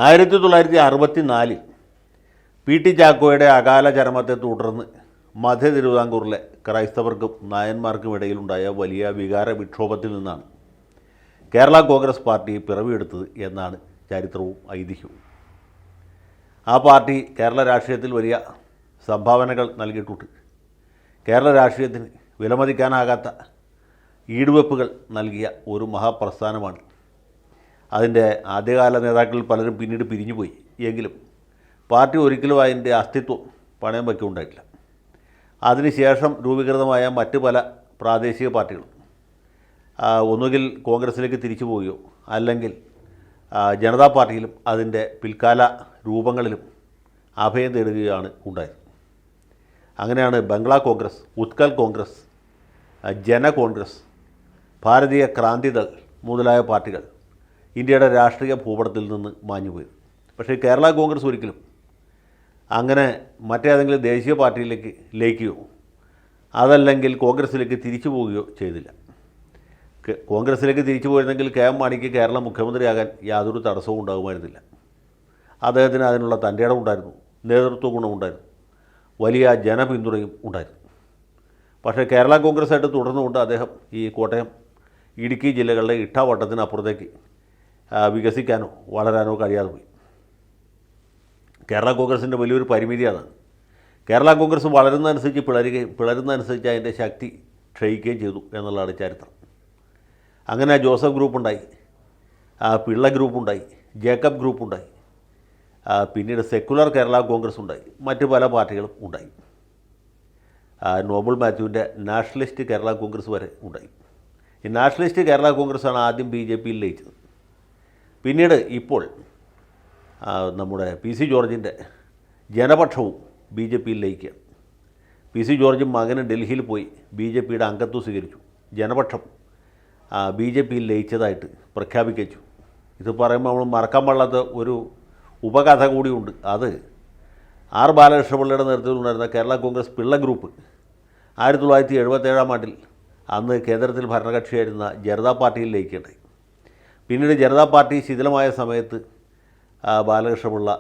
1964 P T ചാക്കോയുടെ അകാല ചരമത്തെ തുടർന്ന് മധ്യ തിരുവിതാംകൂറിലെ ക്രൈസ്തവർക്കും നായന്മാർക്കും ഇടയിലുണ്ടായ വലിയ വികാര വിക്ഷോഭത്തിൽ നിന്നാണ് കേരള കോൺഗ്രസ് പാർട്ടി പിറവിയെടുത്തത് എന്നാണ് ചരിത്രവും ഐതിഹ്യവും. ആ പാർട്ടി കേരള രാഷ്ട്രീയത്തിൽ വലിയ സംഭാവനകൾ നൽകിയിട്ടുണ്ട്. കേരള രാഷ്ട്രീയത്തിന് വിലമതിക്കാനാകാത്ത ഈടുവെപ്പുകൾ നൽകിയ ഒരു മഹാപ്രസ്ഥാനമാണ്. അതിൻ്റെ ആദ്യകാല നേതാക്കളിൽ പലരും പിന്നീട് പിരിഞ്ഞുപോയി എങ്കിലും പാർട്ടി ഒരിക്കലും അതിൻ്റെ അസ്തിത്വം പണയം വയ്ക്കുകയുണ്ടായിട്ടില്ല. അതിനുശേഷം രൂപീകൃതമായ മറ്റ് പല പ്രാദേശിക പാർട്ടികളും ഒന്നുകിൽ കോൺഗ്രസ്സിലേക്ക് തിരിച്ചു പോവുകയോ അല്ലെങ്കിൽ ജനതാ പാർട്ടിയിലും അതിൻ്റെ പിൽക്കാല രൂപങ്ങളിലും അഭയം തേടുകയാണ് ഉണ്ടായത്. അങ്ങനെയാണ് ബംഗ്ലാ കോൺഗ്രസ്, ഉത്കൽ കോൺഗ്രസ്, ജന കോൺഗ്രസ്, ഭാരതീയ ക്രാന്തിദൾ മുതലായ പാർട്ടികൾ ഇന്ത്യയുടെ രാഷ്ട്രീയ ഭൂപടത്തിൽ നിന്ന് മാഞ്ഞുപോയത്. പക്ഷേ കേരള കോൺഗ്രസ് ഒരിക്കലും അങ്ങനെ മറ്റേതെങ്കിലും ദേശീയ പാർട്ടിയിലേക്ക് ലയിക്കുകയോ അതല്ലെങ്കിൽ കോൺഗ്രസ്സിലേക്ക് തിരിച്ചു പോവുകയോ ചെയ്തില്ല. കോൺഗ്രസ്സിലേക്ക് തിരിച്ചു പോയിരുന്നെങ്കിൽ കെ എം മാണിക്ക് കേരള മുഖ്യമന്ത്രിയാകാൻ യാതൊരു തടസ്സവും ഉണ്ടാകുമായിരുന്നില്ല. അദ്ദേഹത്തിന് അതിനുള്ള തൻ്റെ ഇടം ഉണ്ടായിരുന്നു, നേതൃത്വ ഗുണമുണ്ടായിരുന്നു, വലിയ ജനപിന്തുണയും ഉണ്ടായിരുന്നു. പക്ഷേ കേരള കോൺഗ്രസ്സായിട്ട് തുടർന്നുകൊണ്ട് അദ്ദേഹം ഈ കോട്ടയം, ഇടുക്കി ജില്ലകളുടെ ഇട്ടാവട്ടത്തിനപ്പുറത്തേക്ക് വികസിക്കാനോ വളരാനോ കഴിയാതെ പോയി. കേരള കോൺഗ്രസിൻ്റെ വലിയൊരു പരിമിതി അതാണ്. കേരള കോൺഗ്രസ് വളരുന്നതനുസരിച്ച് പിളരുന്നതനുസരിച്ച് അതിൻ്റെ ശക്തി ക്ഷയിക്കുകയും ചെയ്തു എന്നുള്ളതാണ് ചരിത്രം. അങ്ങനെ ജോസഫ് ഗ്രൂപ്പുണ്ടായി, പിള്ള ഗ്രൂപ്പുണ്ടായി, ജേക്കബ് ഗ്രൂപ്പുണ്ടായി, പിന്നീട് സെക്കുലർ കേരള കോൺഗ്രസ് ഉണ്ടായി, മറ്റ് പല പാർട്ടികളും ഉണ്ടായി. നോബൽ മാത്യുവിൻ്റെ നാഷണലിസ്റ്റ് കേരള കോൺഗ്രസ് വരെ ഉണ്ടായി. ഈ നാഷണലിസ്റ്റ് കേരള കോൺഗ്രസ്സാണ് ആദ്യം ബി ജെ പിയിൽ ലയിച്ചത്. പിന്നീട് ഇപ്പോൾ നമ്മുടെ പി സി ജോർജിൻ്റെ ജനപക്ഷവും ബി ജെ പിയിൽ ലയിക്കുക. പി സി ജോർജും മകന് ഡൽഹിയിൽ പോയി ബി ജെ പിയുടെ അംഗത്വം സ്വീകരിച്ചു. ജനപക്ഷം ബി ജെ പിയിൽ ലയിച്ചതായിട്ട് പ്രഖ്യാപിച്ചു. ഇത് പറയുമ്പോൾ നമ്മൾ മറക്കാൻ പാടില്ലാത്ത ഒരു ഉപകഥ കൂടിയുണ്ട്. അത് ആർ ബാലകൃഷ്ണപിള്ളയുടെ നേതൃത്വത്തിലുണ്ടായിരുന്ന കേരള കോൺഗ്രസ് പിള്ള ഗ്രൂപ്പ് 1977 ആണ്ടിൽ അന്ന് കേന്ദ്രത്തിൽ ഭരണകക്ഷിയായിരുന്ന ജനതാ പാർട്ടിയിൽ ലയിക്കുകയുണ്ടായി. പിന്നീട് ജനതാ പാർട്ടി ശിഥിലമായ സമയത്ത് ബാലകൃഷ്ണപിള്ള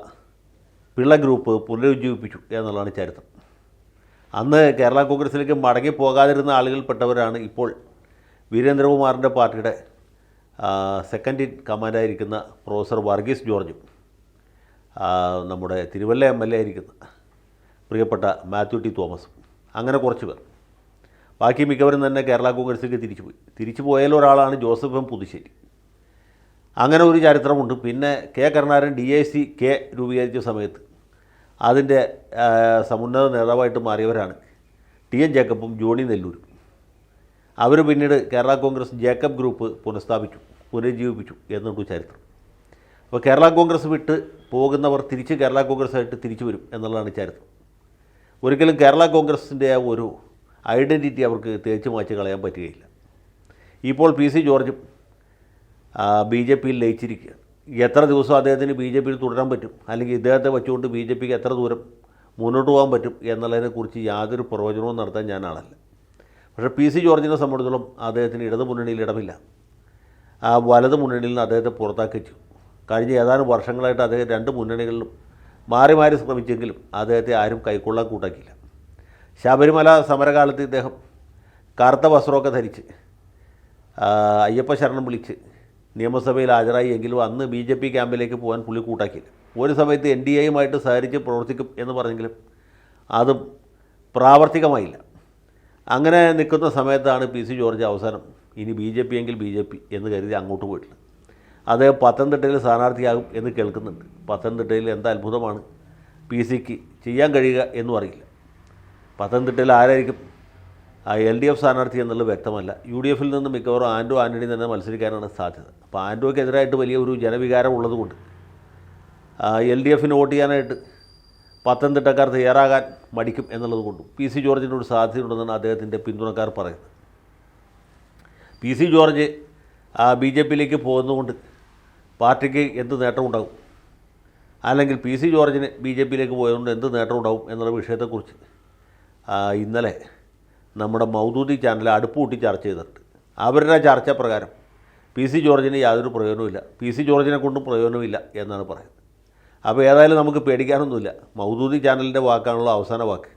പിള്ള ഗ്രൂപ്പ് പുനരുജ്ജീവിപ്പിച്ചു എന്നുള്ളതാണ് ചരിത്രം. അന്ന് കേരള കോൺഗ്രസ്സിലേക്ക് മടങ്ങി പോകാതിരുന്ന ആളുകൾപ്പെട്ടവരാണ് ഇപ്പോൾ വീരേന്ദ്രകുമാറിൻ്റെ പാർട്ടിയുടെ സെക്കൻഡ് ഇൻ കമാൻഡായിരിക്കുന്ന പ്രൊഫസർ വർഗീസ് ജോർജും നമ്മുടെ തിരുവല്ല MLA ആയിരിക്കുന്ന പ്രിയപ്പെട്ട മാത്യു ടി തോമസും, അങ്ങനെ കുറച്ച് പേർ. ബാക്കി മിക്കവരും തന്നെ കേരള കോൺഗ്രസ്സിലേക്ക് തിരിച്ചു പോയാൽ ഒരാളാണ് ജോസഫ് എം പുതുശ്ശേരി. അങ്ങനെ ഒരു ചരിത്രമുണ്ട്. പിന്നെ കെ കരുണാകരൻ DIC-K രൂപീകരിച്ച സമയത്ത് അതിൻ്റെ സമുന്നത നേതാവായിട്ട് മാറിയവരാണ് TN ജേക്കബും ജോണി നെല്ലൂരും. അവർ പിന്നീട് കേരള കോൺഗ്രസ് ജേക്കബ് ഗ്രൂപ്പ് പുനരുജ്ജീവിപ്പിച്ചു എന്നൊരു ചരിത്രം. അപ്പോൾ കേരള കോൺഗ്രസ് വിട്ട് പോകുന്നവർ തിരിച്ച് കേരള കോൺഗ്രസ്സായിട്ട് തിരിച്ചു വരും എന്നുള്ളതാണ് ചരിത്രം. ഒരിക്കലും കേരള കോൺഗ്രസിൻ്റെ ആ ഒരു ഐഡൻറ്റിറ്റി അവർക്ക് തേച്ച് മാച്ച് കളയാൻ പറ്റുകയില്ല. ഇപ്പോൾ പി സി ജോർജും ബി ജെ പിയിൽ ലയിച്ചിരിക്കുകയാണ്. എത്ര ദിവസം അദ്ദേഹത്തിന് ബി ജെ പിയിൽ തുടരാൻ പറ്റും, അല്ലെങ്കിൽ ഇദ്ദേഹത്തെ വെച്ചുകൊണ്ട് ബി ജെ പിക്ക് എത്ര ദൂരം മുന്നോട്ട് പോകാൻ പറ്റും എന്നുള്ളതിനെക്കുറിച്ച് യാതൊരു പ്രവചനവും നടത്താൻ ഞാൻ ആളല്ല. പക്ഷേ പി സി ജോർജിനെ സംബന്ധിച്ചിടത്തോളം അദ്ദേഹത്തിന് ഇടതു മുന്നണിയിൽ ഇടമില്ല. വലതു മുന്നണിയിൽ നിന്ന് അദ്ദേഹത്തെ പുറത്താക്കി വെച്ചു. കഴിഞ്ഞ ഏതാനും വർഷങ്ങളായിട്ട് അദ്ദേഹം രണ്ട് മുന്നണികളിലും മാറി മാറി ശ്രമിച്ചെങ്കിലും അദ്ദേഹത്തെ ആരും കൈക്കൊള്ളാൻ കൂട്ടാക്കിയില്ല. ശബരിമല സമരകാലത്ത് ഇദ്ദേഹം കറുത്ത വസ്ത്രമൊക്കെ ധരിച്ച് അയ്യപ്പ ശരണം വിളിച്ച് നിയമസഭയിൽ ഹാജരായി. എങ്കിലും അന്ന് ബി ജെ പി ക്യാമ്പിലേക്ക് പോകാൻ പുള്ളി കൂട്ടാക്കിയില്ല. ഒരു സമയത്ത് NDAയുമായിട്ട് സഹകരിച്ച് പ്രവർത്തിക്കും എന്ന് പറഞ്ഞെങ്കിലും അതും പ്രാവർത്തികമായില്ല. അങ്ങനെ നിൽക്കുന്ന സമയത്താണ് പി സി ജോർജ് അവസാനം ഇനി ബി ജെ പി എങ്കിൽ ബി ജെ പി എന്ന് കരുതി അങ്ങോട്ട് പോയിട്ടില്ല. അദ്ദേഹം പത്തനംതിട്ടയിൽ സ്ഥാനാർത്ഥിയാകും എന്ന് കേൾക്കുന്നുണ്ട്. പത്തനംതിട്ടയിൽ എന്ത് അത്ഭുതമാണ് പി സിക്ക് ചെയ്യാൻ കഴിയുക എന്നും അറിയില്ല. പത്തനംതിട്ടയിൽ ആരായിരിക്കും LDF സ്ഥാനാർത്ഥി എന്നുള്ളത് വ്യക്തമല്ല. UDFിൽ നിന്ന് മിക്കവാറും ആൻ്റണി തന്നെ മത്സരിക്കാനാണ് സാധ്യത. അപ്പോൾ ആൻ്റോയ്ക്കെതിരായിട്ട് വലിയ ഒരു ജനവികാരം ഉള്ളതുകൊണ്ട് LDFന് വോട്ട് ചെയ്യാനായിട്ട് പത്തനംതിട്ടക്കാർ തയ്യാറാകാൻ മടിക്കും എന്നുള്ളത് കൊണ്ടും പി സി ജോർജിനൊരു സാധ്യതയുണ്ടെന്നാണ് അദ്ദേഹത്തിൻ്റെ പിന്തുണക്കാർ പറയുന്നത്. P C George B J പിയിലേക്ക് പോകുന്നതുകൊണ്ട് പാർട്ടിക്ക് എന്ത് നേട്ടമുണ്ടാകും, അല്ലെങ്കിൽ പി സി ജോർജിന് ബി ജെ പിയിലേക്ക് പോയതുകൊണ്ട് എന്ത് നേട്ടമുണ്ടാകും എന്നുള്ള വിഷയത്തെക്കുറിച്ച് ഇന്നലെ നമ്മുടെ മൗദൂദി ചാനൽ അടുപ്പ് കൂട്ടി ചർച്ച ചെയ്തിട്ടുണ്ട്. അവരുടെ ചർച്ച പ്രകാരം പി സി ജോർജിന് യാതൊരു പ്രയോജനവുമില്ല, പി സി ജോർജിനെ കൊണ്ടും പ്രയോജനമില്ല എന്നാണ് പറയുന്നത്. അപ്പോൾ ഏതായാലും നമുക്ക് പേടിക്കാനൊന്നുമില്ല. മൗദൂദി ചാനലിൻ്റെ വാക്കാണല്ലോ അവസാന വാക്ക്.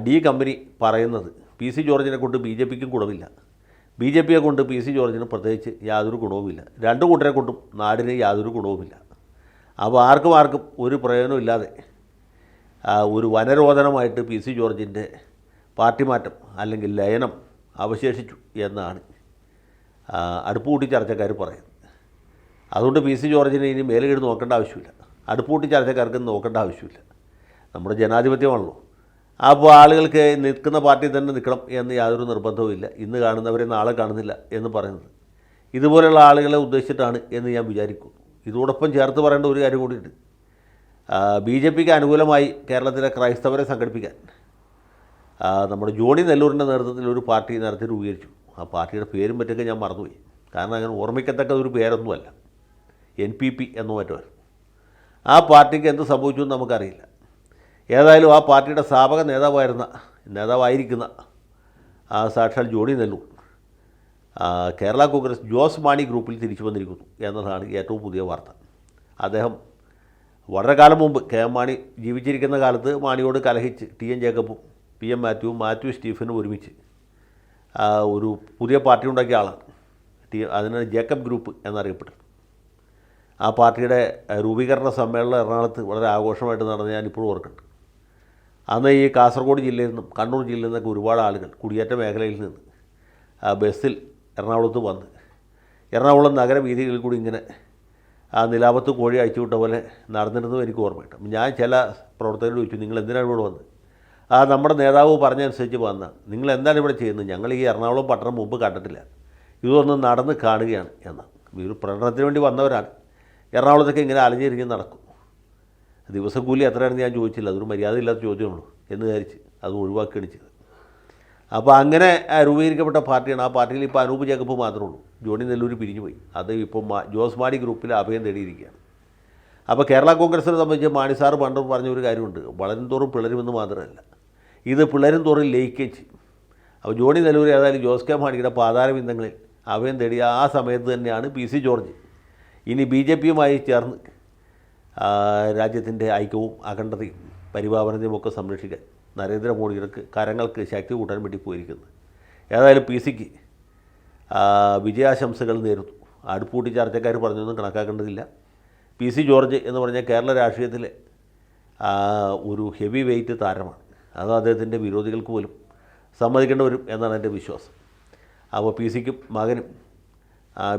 ഡി കമ്പനി പറയുന്നത് പി സി ജോർജിനെ കൊണ്ട് ബി ജെ പിക്കും ഗുണമില്ല, ബി ജെ പിയെ കൊണ്ട് പി സി ജോർജിന് പ്രത്യേകിച്ച് യാതൊരു ഗുണവുമില്ല, രണ്ടു കൂട്ടരെ കൊണ്ടും നാടിന് യാതൊരു ഗുണവുമില്ല. അപ്പോൾ ആർക്കും ഒരു പ്രയോജനമില്ലാതെ ഒരു വനരോധനമായിട്ട് പി സി ജോർജിൻ്റെ പാർട്ടി മാറ്റം അല്ലെങ്കിൽ ലയനം അവശേഷിച്ചു എന്നാണ് അടുപ്പുകൂട്ടി ചർച്ചക്കാർ പറയുന്നത്. അതുകൊണ്ട് പി സി ജോർജിനെ ഇനി മേലുകീട് നോക്കേണ്ട ആവശ്യമില്ല, അടുപ്പുകൂട്ടി ചർച്ചക്കാർക്ക് നോക്കേണ്ട ആവശ്യമില്ല. നമ്മുടെ ജനാധിപത്യമാണല്ലോ. അപ്പോൾ ആളുകൾക്ക് നിൽക്കുന്ന പാർട്ടി തന്നെ നിൽക്കണം എന്ന് യാതൊരു നിർബന്ധവുമില്ല. ഇന്ന് കാണുന്നവരെ നാളെ കാണുന്നില്ല എന്ന് പറയുന്നത് ഇതുപോലെയുള്ള ആളുകളെ ഉദ്ദേശിച്ചിട്ടാണ് എന്ന് ഞാൻ വിചാരിക്കുന്നു. ഇതോടൊപ്പം ചേർത്ത് പറയേണ്ട ഒരു കാര്യം കൂടിയുണ്ട്. ബി ജെ പിക്ക് അനുകൂലമായി കേരളത്തിലെ ക്രൈസ്തവരെ സംഘടിപ്പിക്കാൻ നമ്മുടെ ജോണി നെല്ലൂരിൻ്റെ നേതൃത്വത്തിൽ ഒരു പാർട്ടി നേരത്തെ രൂപീകരിച്ചു. ആ പാർട്ടിയുടെ പേരും പറ്റൊക്കെ ഞാൻ മറന്നുപോയി, കാരണം അങ്ങനെ ഓർമ്മിക്കത്തക്ക ഒരു പേരൊന്നുമല്ല, NPP എന്നോ മറ്റോ. ആ പാർട്ടിക്ക് എന്ത് സംഭവിച്ചു എന്ന് നമുക്കറിയില്ല. ഏതായാലും ആ പാർട്ടിയുടെ സ്ഥാപക നേതാവായിരിക്കുന്ന സാക്ഷാൽ ജോണി നെല്ലൂർ കേരള കോൺഗ്രസ് ജോസ് മാണി ഗ്രൂപ്പിൽ തിരിച്ചു വന്നിരിക്കുന്നു എന്നതാണ് ഏറ്റവും പുതിയ വാർത്ത. അദ്ദേഹം വളരെ കാലം മുമ്പ് KM മാണി ജീവിച്ചിരിക്കുന്ന കാലത്ത് മാണിയോട് കലഹിച്ച് TN ജേക്കബും PM മാത്യു സ്റ്റീഫനും ഒരുമിച്ച് ഒരു പുതിയ പാർട്ടി ഉണ്ടാക്കിയ ആളാണ്. അതിനാണ് ജേക്കബ് ഗ്രൂപ്പ് എന്നറിയപ്പെട്ടത്. ആ പാർട്ടിയുടെ രൂപീകരണ സമ്മേളനം എറണാകുളത്ത് വളരെ ആഘോഷമായിട്ട് നടന്ന് ഞാനിപ്പോഴും ഓർക്കുന്നുണ്ട്. അന്ന് ഈ കാസർഗോഡ് ജില്ലയിൽ നിന്നും കണ്ണൂർ ജില്ലയിൽ നിന്നൊക്കെ ഒരുപാട് ആളുകൾ കുടിയേറ്റ മേഖലയിൽ നിന്ന് ബസ്സിൽ എറണാകുളത്ത് വന്ന് എറണാകുളം നഗരവീഥികളിൽ കൂടി ഇങ്ങനെ നിലാപത്ത് കോഴി അഴിച്ചുവിട്ട പോലെ നടന്നിരുന്നതും എനിക്ക് ഓർമ്മയുണ്ട്. ഞാൻ ചില പ്രവർത്തകരോട് ചോദിച്ചു, നിങ്ങൾ എന്തിനാണ് ഇവിടെ വന്നത്? നമ്മുടെ നേതാവ് പറഞ്ഞനുസരിച്ച് വന്നതാണ്. നിങ്ങൾ എന്താണ് ഇവിടെ ചെയ്യുന്നത്? ഞങ്ങൾ ഈ എറണാകുളം പട്ടണം മുമ്പ് കണ്ടിട്ടില്ല, ഇതൊന്ന് നടന്ന് കാണുകയാണ് എന്ന്. ഒരു പ്രകടനത്തിന് വേണ്ടി വന്നവരാണ്. എറണാകുളത്തൊക്കെ ഇങ്ങനെ അലഞ്ഞിരിഞ്ഞ് നടക്കും. ദിവസം കൂലി എത്രയാണെന്ന് ഞാൻ ചോദിച്ചില്ല, അതൊരു മര്യാദയില്ലാത്ത ചോദ്യമുള്ളൂ എന്ന് വിചാരിച്ച് അത് ഒഴിവാക്കുകയാണ് ചെയ്തത്. അപ്പോൾ അങ്ങനെ രൂപീകരിക്കപ്പെട്ട പാർട്ടിയാണ്. ആ പാർട്ടിയിൽ ഇപ്പോൾ അനൂപ് ജേക്കബ് മാത്രമേ ഉള്ളൂ. ജോണി നെല്ലൂർ പിരിഞ്ഞു പോയി. അത് ഇപ്പോൾ ജോസ് മാണി ഗ്രൂപ്പിൽ അഭയം തേടിയിരിക്കുകയാണ്. അപ്പോൾ കേരള കോൺഗ്രസിനെ സംബന്ധിച്ച് മാണി സാറ് പണ്ട് പറഞ്ഞൊരു കാര്യമുണ്ട്, വളരും തോറും പിളരുമെന്ന് മാത്രമല്ല, ഇത് പിളരും തോറും ലയിക്കുകയും ചെയ്യും. അപ്പോൾ ജോണി നെല്ലൂർ ഏതായാലും ജോസ് കെ മാണിയുടെ പാതാരബിന്ദങ്ങളിൽ അഭയം തേടിയ ആ സമയത്ത് തന്നെയാണ് പി സി ജോർജ് ഇനി ബി ജെ പിയുമായി ചേർന്ന് രാജ്യത്തിൻ്റെ ഐക്യവും അഖണ്ഡതയും പരിപാലനയും ഒക്കെ സംരക്ഷിക്കാൻ നരേന്ദ്രമോദിയുടെ കരങ്ങൾക്ക് ശക്തി കൂട്ടാൻ വേണ്ടി പോയിരിക്കുന്നത്. ഏതായാലും പി സിക്ക് വിജയാശംസകൾ നേരുന്നു. അടുപ്പൂട്ടി ചർച്ചക്കാർ പറഞ്ഞൊന്നും കണക്കാക്കേണ്ടതില്ല. പി സി ജോർജ് എന്ന് പറഞ്ഞാൽ കേരള രാഷ്ട്രീയത്തിലെ ഒരു ഹെവി വെയ്റ്റ് താരമാണ്. അത് അദ്ദേഹത്തിൻ്റെ വിരോധികൾക്ക് പോലും സമ്മതിക്കേണ്ടി വരും എന്നാണ് എൻ്റെ വിശ്വാസം. അപ്പോൾ പി സിക്കും മകനും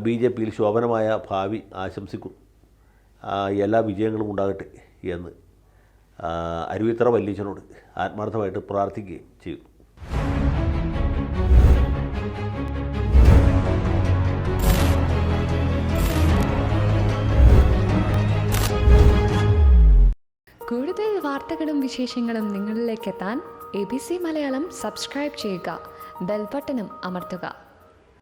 BJPയിൽ ശോഭനമായ ഭാവി ആശംസിക്കുന്നു. എല്ലാ വിജയങ്ങളും ഉണ്ടാകട്ടെ എന്ന് അരുവിത്തറ വല്യച്ഛനോട് ആത്മാർത്ഥമായിട്ട് പ്രാർത്ഥിക്കുകയും ചെയ്യുന്നു. കൂടുതൽ വാർത്തകളും വിശേഷങ്ങളും നിങ്ങളിലേക്ക് എത്താൻ ABC മലയാളം സബ്സ്ക്രൈബ് ചെയ്യുക, ബെൽ ബട്ടണും അമർത്തുക.